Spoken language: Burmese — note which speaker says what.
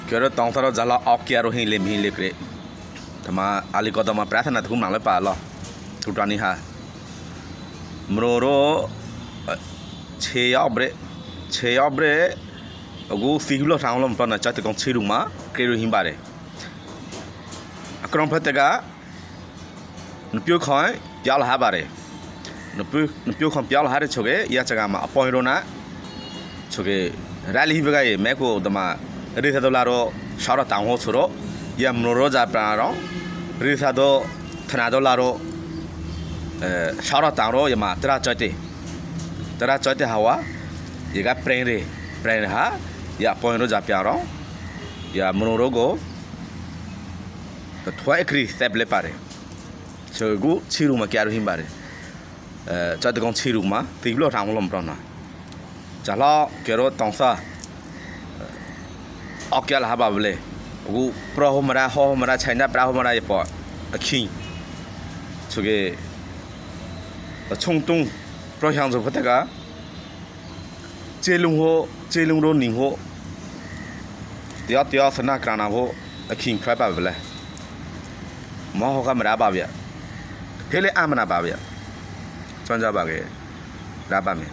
Speaker 1: Kira tong saro jala ok yaro hin le kre. Tama ali ko tama prasana thum nang le pa lo. Tutani ha. Mroro 6 ယောက်breအခုစီလို့ထောင်းလို့မတော့ကြတဲ့ကောင်6လူမှာကရီဟင်းပါတယ်အကောင်ဖတ်တကနပြုခွန်ပြောင်းလာပါတယ်နပြုခွန်ပြောင်းလာတဲ့ချုပ်ရဲ့ရချကမှာအပေါ်ရောနာချုပ်ရဲ့ရလီဘကရဲ့မဲကိုတမရေသတော်လာတော့ရှာတော့တောင်ဟောဆိုတော့ရမလို့ရောကြပရာတော့ရေသတော်ထနာတော်လာတော့ရှာတော့တောင်တော့ရမှာတရကြတဲ့ဟာဝါဒီကပရင်ဟာရပေါ်ရောကြပြတော့ရမလို့ရောကိုထွားခရီးဆက်လက်ပါတယ်ဆိုကူချီရူမှာကြရဟင်းပါတယ်ကြတဲ့ကောင်ချီရူမှာတီဘလို့ထောင်းလို့မတော့နာကြလားကြတော့တောင်စားအောက်ကလာပါဘလေအခုပရဟမရာဟောမရာချိုင်နာပရဟမရာရပေါ်အခင်းဆိုကေချုံတုံပရဟန်ဇဖတကကျေလုံရိုနင်းဟောတရားစနာကရနာဟောအခင်းခရပါဘလေမဟောကမရာပါဗျခဲလေအမနာပါဗျစွမ်းကြပါကေရပါမယ်